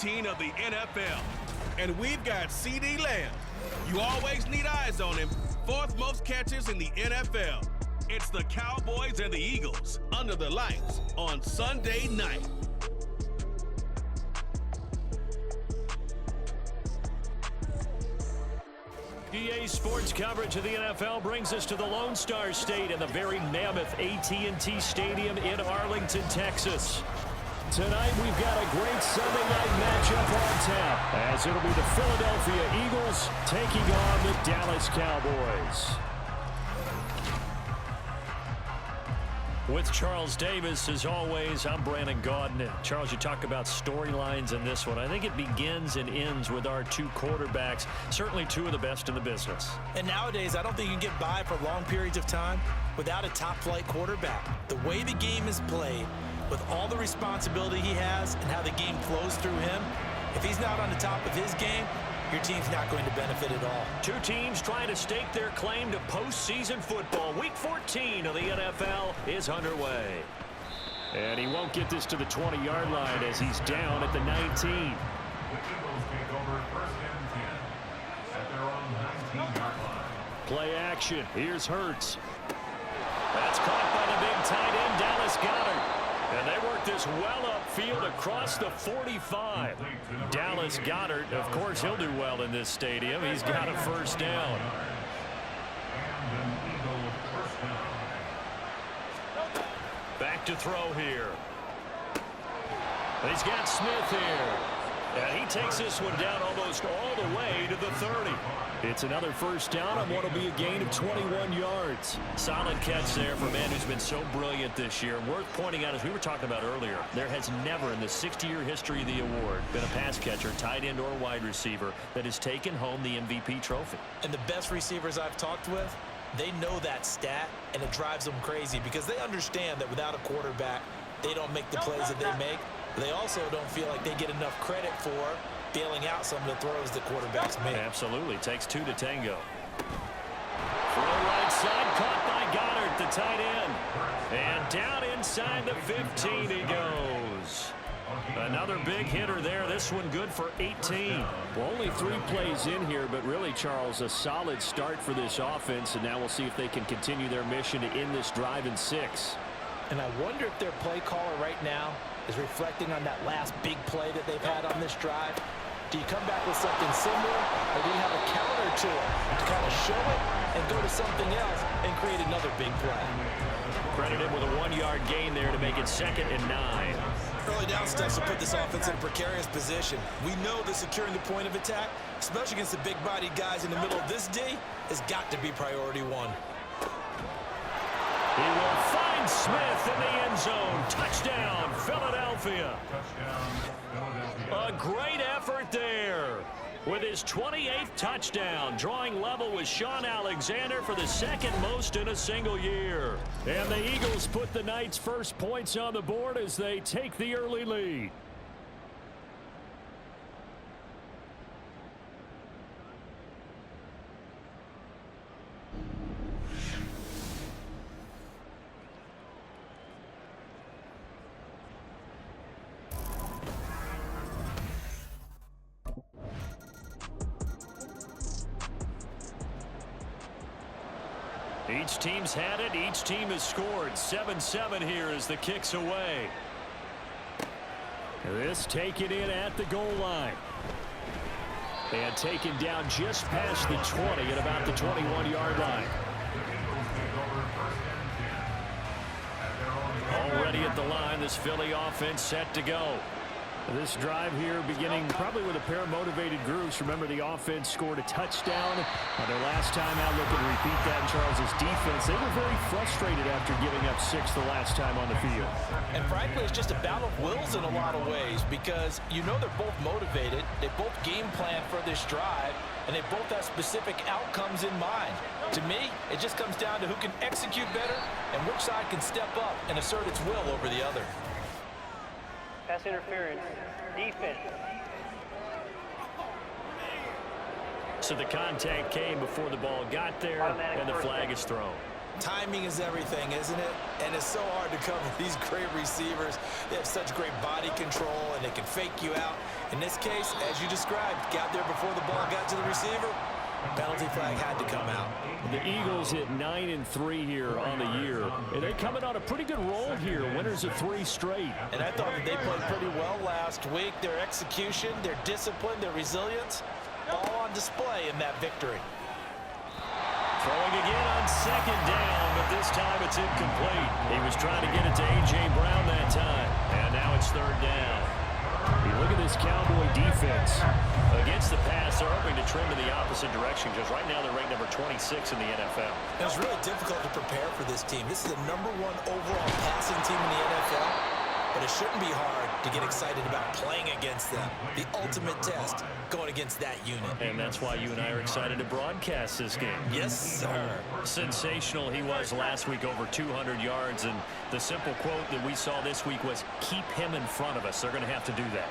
13 of the NFL. And we've got CeeDee Lamb. You always need eyes on him. 4th most catches in the NFL. It's the Cowboys and the Eagles under the lights on Sunday night. EA Sports coverage of the NFL brings us to the Lone Star State and the very mammoth AT&T Stadium in Arlington, Texas. Tonight we've got a great Sunday night matchup on tap, as it'll be the Philadelphia Eagles taking on the Dallas Cowboys. With Charles Davis, as always, I'm Brandon Gaudin. Charles, you talk about storylines in this one. I think it begins and ends with our two quarterbacks, certainly two of the best in the business. And nowadays, I don't think you can get by for long periods of time without a top-flight quarterback. The way the game is played, with all the responsibility he has and how the game flows through him, if he's not on the top of his game, your team's not going to benefit at all. Two teams trying to stake their claim to postseason football. Week 14 of the NFL is underway. And he won't get this to the 20-yard line as he's down at the 19. The Eagles take over 1st and 10 at their own 19-yard line. Play action. Here's Hurts. That's caught by the big tight end, Dallas Goedert. And they work this well upfield across the 45. Dallas Goedert, of course, he'll do well in this stadium. He's got a first down. Back to throw here. He's got Smith here. And he takes this one down almost all the way to the 30. It's another first down on what will be a gain of 21 yards. Solid catch there for a man who's been so brilliant this year. Worth pointing out, as we were talking about earlier, there has never in the 60-year history of the award been a pass catcher, tight end or wide receiver, that has taken home the MVP trophy. And the best receivers I've talked with, they know that stat, and it drives them crazy because they understand that without a quarterback, they don't make the plays that they make. They also don't feel like they get enough credit for bailing out some of the throws that quarterbacks make. Absolutely. Takes two to tango. From the right side, caught by Goddard, the tight end. And down inside the 15 he goes. Another big hitter there. This one good for 18. Well, only 3 plays in here, but really, Charles, a solid start for this offense. And now we'll see if they can continue their mission to end this drive in 6. And I wonder if their play caller right now is reflecting on that last big play that they've had on this drive. Do you come back with something similar, or do you have a counter to it to kind of show it and go to something else and create another big play? Credited with a 1-yard gain there to make it 2nd and 9. Early down steps will put this offense in a precarious position. We know that securing the point of attack, especially against the big-bodied guys in the middle of this D, has got to be priority 1. He will find Smith in the end zone. Touchdown, Philadelphia. A great effort there with his 28th touchdown, drawing level with Sean Alexander for the 2nd most in a single year. And the Eagles put the night's first points on the board as they take the early lead. Each team's had it. Each team has scored. 7-7 here as the kick's away. This taken in at the goal line. And taken down just past the 20 at about the 21-yard line. Already at the line, this Philly offense set to go. This drive here beginning probably with a pair of motivated groups. Remember, the offense scored a touchdown their last time out. Looking to repeat that in Charles's defense. They were very frustrated after giving up 6 the last time on the field. And frankly, it's just a battle of wills in a lot of ways because you know they're both motivated. They both game plan for this drive, and they both have specific outcomes in mind. To me, it just comes down to who can execute better and which side can step up and assert its will over the other. Pass interference. Defense. So the contact came before the ball got there, and the flag is thrown. Timing is everything, isn't it? And it's so hard to cover these great receivers. They have such great body control, and they can fake you out. In this case, as you described, got there before the ball got to the receiver. Penalty flag had to come out. The Eagles hit 9-3 here on the year. And they're coming on a pretty good roll here. Winners of 3 straight. And I thought that they played pretty well last week. Their execution, their discipline, their resilience, all on display in that victory. Throwing again on 2nd down, but this time it's incomplete. He was trying to get it to A.J. Brown that time. And now it's 3rd down. You look at this Cowboy defense. Against the pass, they're hoping to trend in the opposite direction because right now they're ranked number 26 in the NFL. It's really difficult to prepare for this team. This is the #1 overall passing team in the NFL, but it shouldn't be hard to get excited about playing against them. The ultimate test going against that unit. And that's why you and I are excited to broadcast this game. Yes, sir. Sensational he was last week, over 200 yards, and the simple quote that we saw this week was, keep him in front of us. They're going to have to do that.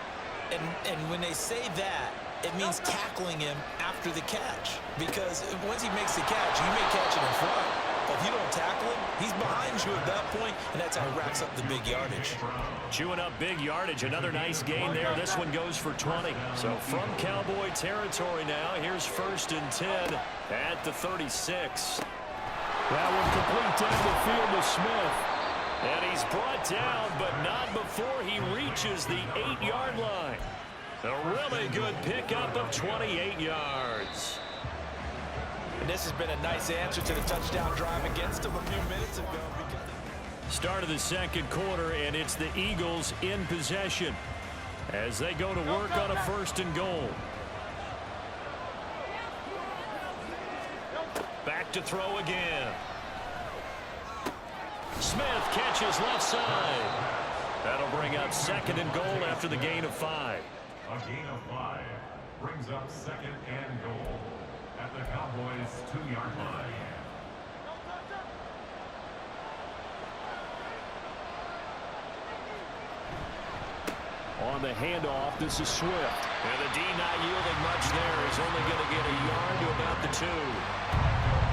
And when they say that, it means tackling him after the catch. Because once he makes the catch, you may catch him in front. But if you don't tackle him, he's behind you at that point, and that's how he racks up the big yardage. Chewing up big yardage. Another nice gain there. This one goes for 20. So from Cowboy territory now, here's 1st and 10 at the 36. That one complete down the field to Smith. And he's brought down, but not before he reaches the 8-yard line. A really good pickup of 28 yards. And this has been a nice answer to the touchdown drive against him a few minutes ago. Start of the 2nd quarter, and it's the Eagles in possession as they go to work on a 1st and goal. Back to throw again. Smith catches left side. That'll bring up 2nd and goal after the gain of 5. A gain of 5 brings up 2nd and goal at the Cowboys' 2-yard line. On the handoff, this is Swift. And the D not yielding much there. He's only going to get a yard to about the 2.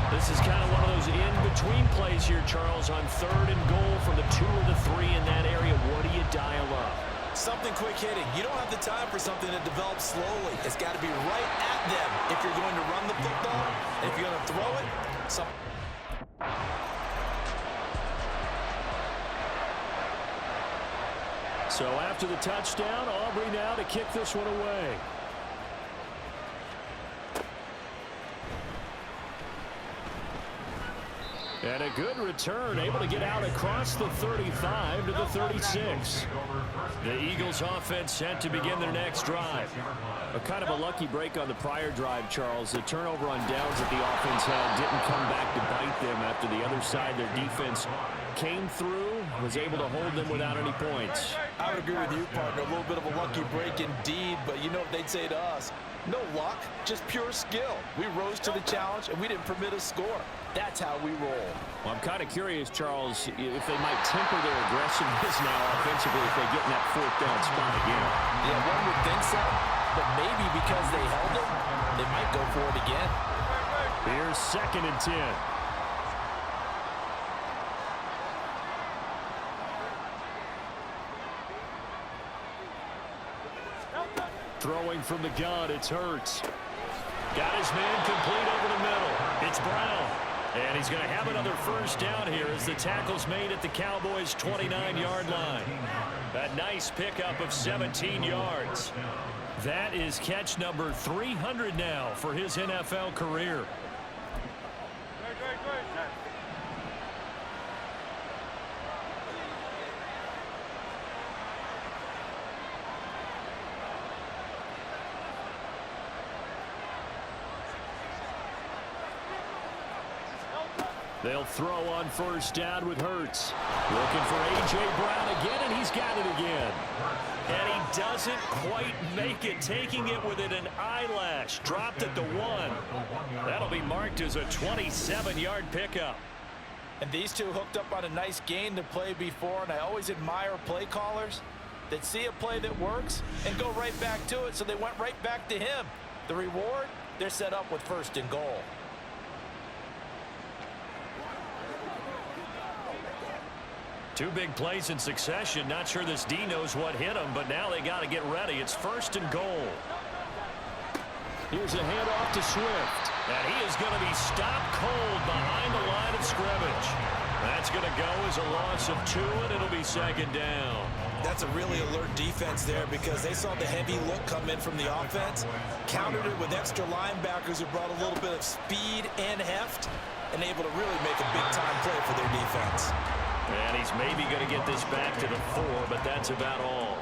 This is kind of one of those in-between plays here, Charles, on 3rd and goal from the 2 or the 3 in that area. What do you dial up? Something quick hitting. You don't have the time for something that develops slowly. It's got to be right at them if you're going to run the football. And if you're going to throw it, So after the touchdown, Aubrey now to kick this one away. And a good return, able to get out across the 35 to the 36. The Eagles offense set to begin their next drive. A kind of a lucky break on the prior drive, Charles. The turnover on downs that the offense had didn't come back to bite them after the other side. Their defense came through, was able to hold them without any points. I would agree with you, partner. A little bit of a lucky break indeed, but you know what they'd say to us? No luck, just pure skill. We rose to the challenge, and we didn't permit a score. That's how we roll. Well, I'm kind of curious, Charles, if they might temper their aggressiveness now offensively if they get in that 4th down spot again. Yeah, one would think so, but maybe because they held it, they might go for it again. Here's 2nd and 10. Throwing from the gun, it's Hurts. Got his man complete over the middle. It's Brown. And he's going to have another 1st down here as the tackle's made at the Cowboys' 29-yard line. A nice pickup of 17 yards. That is catch number 300 now for his NFL career. They'll throw on 1st down with Hurts. Looking for A.J. Brown again, and he's got it again. And he doesn't quite make it, taking it within an eyelash. Dropped at the 1. That'll be marked as a 27-yard pickup. And these two hooked up on a nice gain to play before, and I always admire play callers that see a play that works and go right back to it, so they went right back to him. The reward, they're set up with 1st and goal. Two big plays in succession. Not sure this D knows what hit him, but now they got to get ready. It's 1st and goal. Here's a handoff to Swift. And he is going to be stopped cold behind the line of scrimmage. That's going to go as a loss of 2, and it'll be 2nd down. That's a really alert defense there because they saw the heavy look come in from the offense, countered it with extra linebackers who brought a little bit of speed and heft, and able to really make a big-time play for their defense. And he's maybe going to get this back to the 4, but that's about all.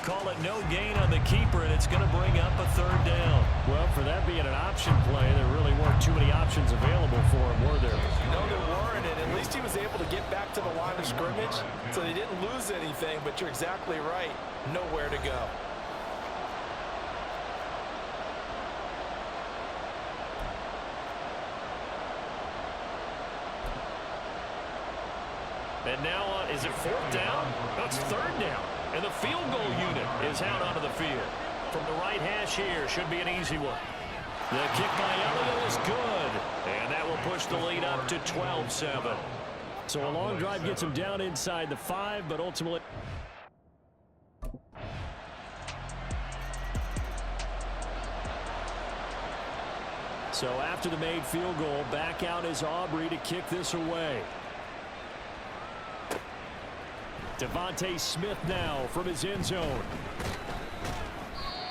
Call it no gain on the keeper, and it's going to bring up a 3rd down. Well, for that being an option play, there really weren't too many options available for him, were there? No, there weren't, and at least he was able to get back to the line of scrimmage, so they didn't lose anything, but you're exactly right. Nowhere to go. And now, is it 4th down? No, it's 3rd down. And the field goal unit is out onto the field. From the right hash here, should be an easy one. The kick by Elliott is good. And that will push the lead up to 12-7. So a long drive gets him down inside the 5, but ultimately... So after the made field goal, back out is Aubrey to kick this away. Devontae Smith now from his end zone.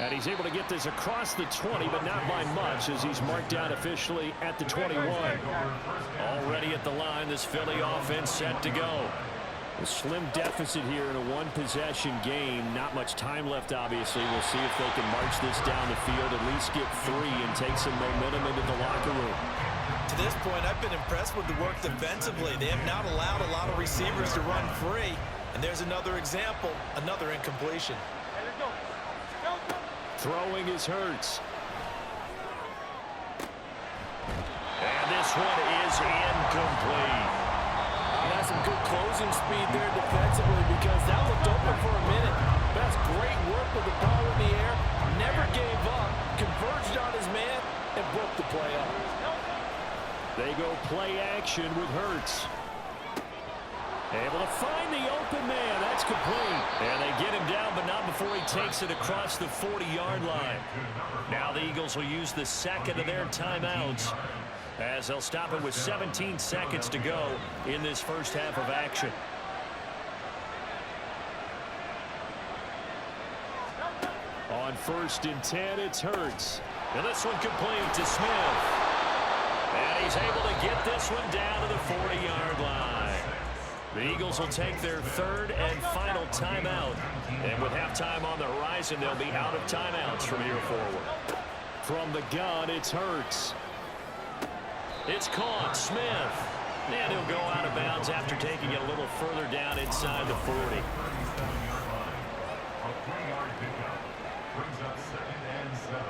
And he's able to get this across the 20, but not by much as he's marked down officially at the 21. Already at the line, this Philly offense set to go. A slim deficit here in a one-possession game. Not much time left, obviously. We'll see if they can march this down the field, at least get 3 and take some momentum into the locker room. To this point, I've been impressed with the work defensively. They have not allowed a lot of receivers to run free. And there's another example, another incompletion. Throwing is Hurts. And this one is incomplete. That's some good closing speed there defensively because that looked open for a minute. That's great work with the ball in the air. Never gave up, converged on his man, and broke the play up. They go play action with Hurts. Able to find the open man. That's complete. And they get him down, but not before he takes it across the 40-yard line. Now the Eagles will use the second of their timeouts as they'll stop it with 17 seconds to go in this first half of action. On 1st and 10, it's Hurts. And this one complete to Smith. And he's able to get this one down to the 40-yard line. The Eagles will take their 3rd and final timeout. And with halftime on the horizon, they'll be out of timeouts from here forward. From the gun, it's Hurts. It's caught. Smith. And he'll go out of bounds after taking it a little further down inside the 40. A 3-yard pickup brings up 2nd and 7.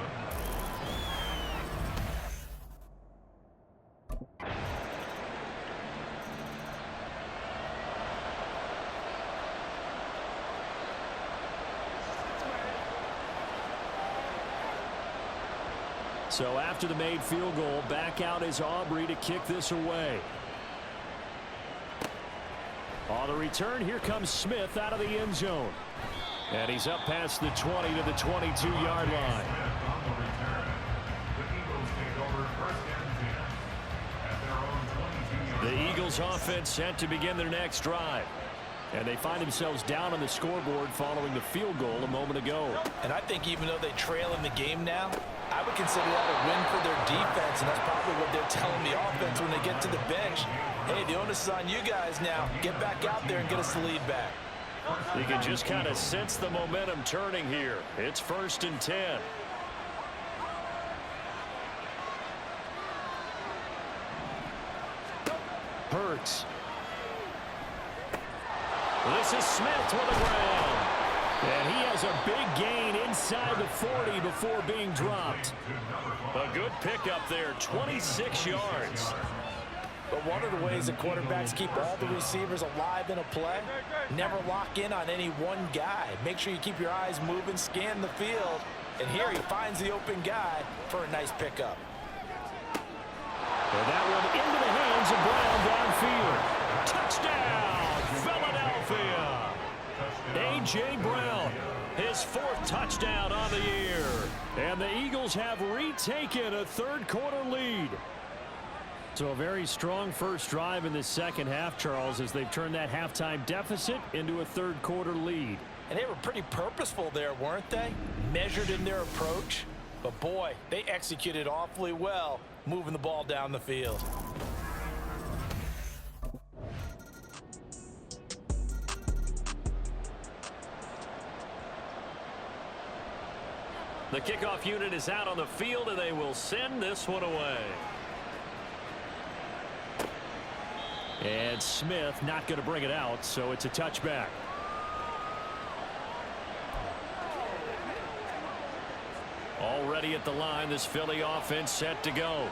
So after the made field goal, back out is Aubrey to kick this away. On the return, here comes Smith out of the end zone. And he's up past the 20 to the 22-yard line. The Eagles offense set to begin their next drive. And they find themselves down on the scoreboard following the field goal a moment ago. And I think even though they trail in the game now, I would consider that a win for their defense, and that's probably what they're telling the offense when they get to the bench. Hey, the onus is on you guys now. Get back out there and get us the lead back. You can just kind of sense the momentum turning here. It's 1st and 10. Hurts. This is Smith to the ground. And he has a big gain inside the 40 before being dropped. A good pickup there, 26 yards. But one of the ways that quarterbacks keep all the receivers alive in a play, never lock in on any one guy. Make sure you keep your eyes moving, scan the field. And here he finds the open guy for a nice pickup. And that one into the hands of Brown downfield. Touchdown, A.J. Brown, his 4th touchdown on the year. And the Eagles have retaken a third-quarter lead. So a very strong first drive in the second half, Charles, as they've turned that halftime deficit into a third-quarter lead. And they were pretty purposeful there, weren't they? Measured in their approach. But, boy, they executed awfully well, moving the ball down the field. The kickoff unit is out on the field, and they will send this one away. And Smith not going to bring it out, so it's a touchback. Already at the line, this Philly offense set to go.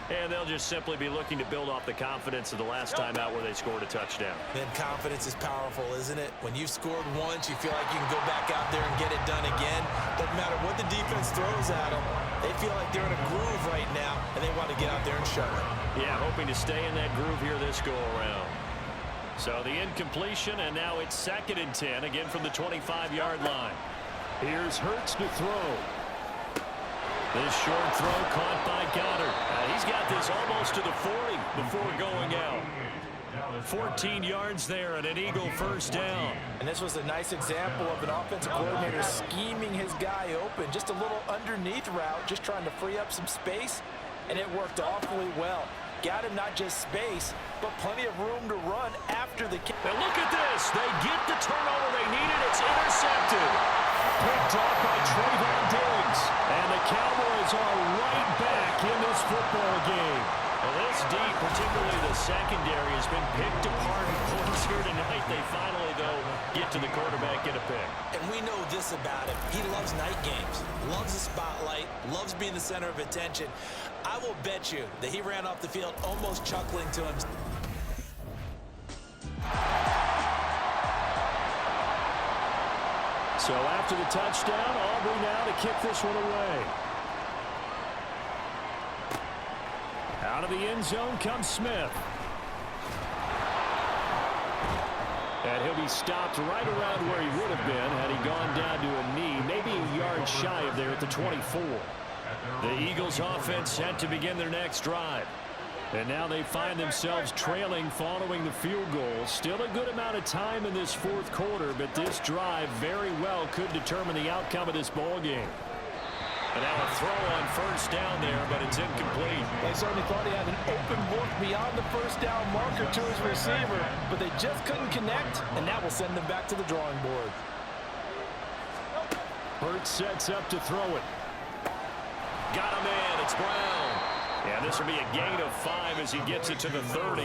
And they'll just simply be looking to build off the confidence of the last time out where they scored a touchdown. Then confidence is powerful, isn't it? When you've scored once, you feel like you can go back out there and get it done again. Doesn't matter what the defense throws at them. They feel like they're in a groove right now, and they want to get out there and show it. Yeah, hoping to stay in that groove here this go-around. So the incompletion, and now it's 2nd and 10, again from the 25-yard line. Here's Hurts to throw. This short throw caught by Goddard. He's got this almost to the 40 before going out. 14 yards there and an Eagle first down. And this was a nice example of an offensive coordinator scheming his guy open. Just a little underneath route, just trying to free up some space, and it worked awfully well. Got him not just space, but plenty of room to run after the kick. And look at this. They get the turnover they needed. It's intercepted. Picked off by Trayvon Diggs. And the Cowboys are right back in this football game. Well, this D, particularly the secondary, has been picked apart in points here tonight. They finally, though, get to the quarterback in a pick. And we know this about him. He loves night games, loves the spotlight, loves being the center of attention. I will bet you that he ran off the field almost chuckling to himself. So after the touchdown, Aubrey now to kick this one away. Out of the end zone comes Smith. And he'll be stopped right around where he would have been had he gone down to a knee, maybe a yard shy of there at the 24. The Eagles offense set to begin their next drive. And now they find themselves trailing following the field goal. Still a good amount of time in this 4th quarter, but this drive very well could determine the outcome of this ball game. And now a throw on first down there, but it's incomplete. They certainly thought he had an open look beyond the first down marker to his receiver, but they just couldn't connect, and that will send them back to the drawing board. Hurts sets up to throw it. Got him in. It's Brown. And this will be a gain of 5 as he gets it to the 30.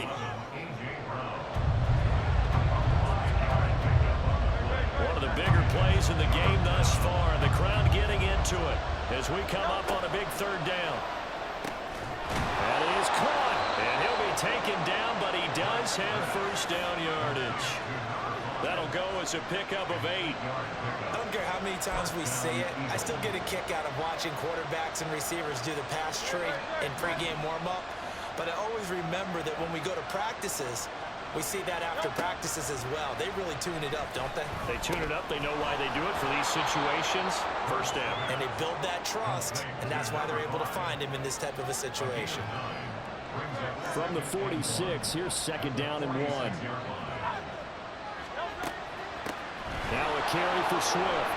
One of the bigger plays in the game thus far. The crowd getting into it as we come up on a big 3rd down. That is caught. And he'll be taken down, but he does have first down yardage. That'll go as a pickup of 8. I don't care how many times we say it, I still get a kick out of watching quarterbacks and receivers do the pass tree in pregame warm-up. But I always remember that when we go to practices, we see that after practices as well. They really tune it up, don't they? They tune it up. They know why they do it for these situations. First down. And they build that trust, and that's why they're able to find him in this type of a situation. From the 46, here's 2nd down and 1. Now a carry for Swift.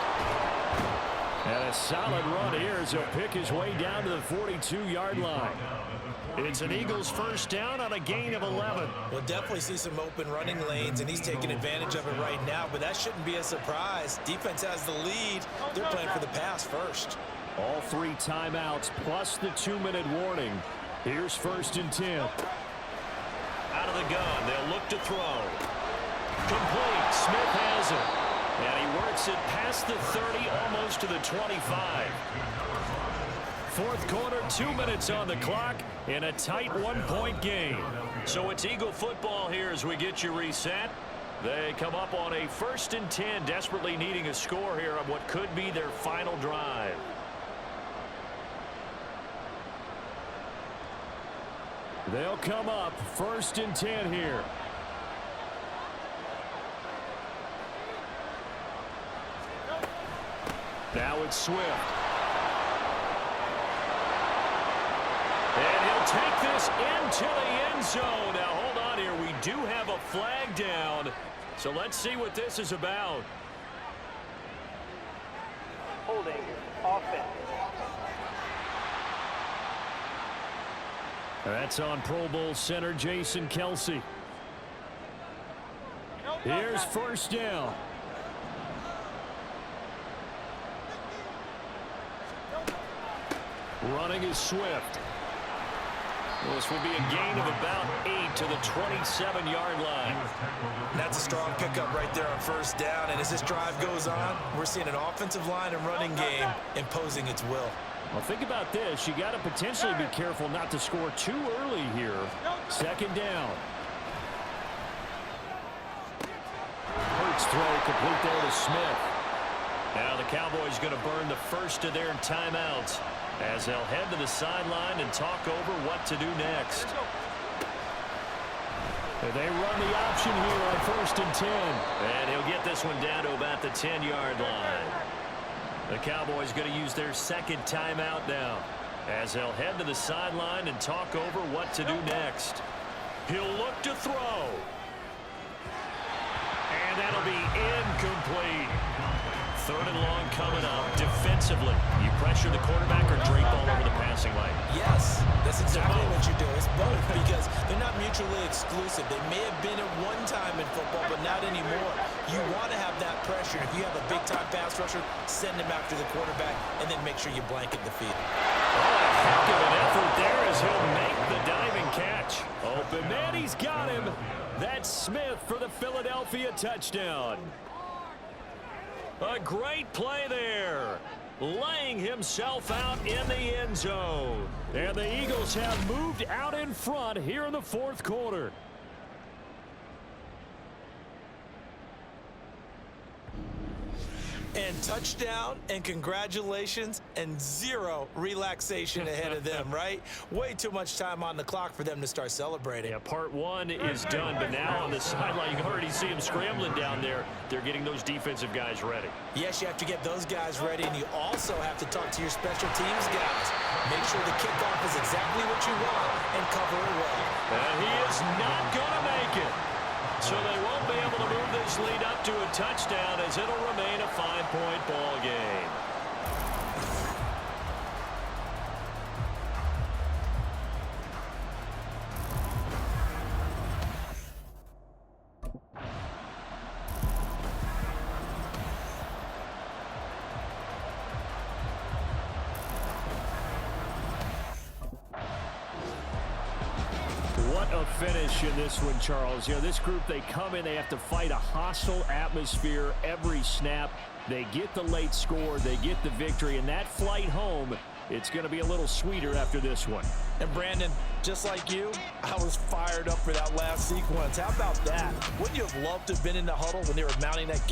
And a solid run here as he'll pick his way down to the 42-yard line. It's an Eagles first down on a gain of 11. We'll definitely see some open running lanes, and he's taking advantage of it right now, but that shouldn't be a surprise. Defense has the lead. They're playing for the pass first. All 3 timeouts plus the 2-minute warning. Here's 1st and 10. Out of the gun, they'll look to throw. Complete. Smith has it. And he works it past the 30, almost to the 25. 4th quarter, 2 minutes on the clock in a tight 1-point game. So it's Eagle football here as we get you reset. They come up on a 1st and 10, desperately needing a score here on what could be their final drive. They'll come up 1st and 10 here. Now it's Swift. And he'll take this into the end zone. Now, hold on here. We do have a flag down. So let's see what this is about. Holding. Offense. That's on Pro Bowl center Jason Kelce. Here's first down. Running is Swift. This will be a gain of about 8 to the 27-yard line. That's a strong pickup right there on first down. And as this drive goes on, we're seeing an offensive line and running game imposing its will. Well, think about this. You got to potentially be careful not to score too early here. Second down. Hurts throw complete there to Smith. Now the Cowboys going to burn the first of their timeouts as they'll head to the sideline and talk over what to do next. They run the option here on 1st and 10. And he'll get this one down to about the 10-yard line. The Cowboys going to use their second timeout now as they'll head to the sideline and talk over what to do next. He'll look to throw. And that'll be incomplete. 3rd and long coming up. Defensively, you pressure the quarterback or drape all over the passing lane? Yes, that's exactly what you do. It's both because they're not mutually exclusive. They may have been at one time in football, but not anymore. You want to have that pressure. If you have a big-time pass rusher, send him after the quarterback, and then make sure you blanket the field. Oh, a heck of an effort there as he'll make the diving catch. Open man, he's got him. That's Smith for the Philadelphia touchdown. A great play there, laying himself out in the end zone. And the Eagles have moved out in front here in the 4th quarter. And touchdown, and congratulations, and 0 relaxation ahead of them, right? Way too much time on the clock for them to start celebrating. Yeah, part 1 is done, but now on the sideline, you can already see them scrambling down there. They're getting those defensive guys ready. Yes, you have to get those guys ready, and you also have to talk to your special teams guys. Make sure the kickoff is exactly what you want and cover it well. And he is not going to make it. So they won't be able to move this lead up to a touchdown as it'll remain a 5-point ball game. What a finish in this one, Charles. You know, this group, they come in, they have to fight a hostile atmosphere every snap. They get the late score, they get the victory, and that flight home, it's going to be a little sweeter after this one. And Brandon, just like you, I was fired up for that last sequence. How about that? Wouldn't you have loved to have been in the huddle when they were mounting that game?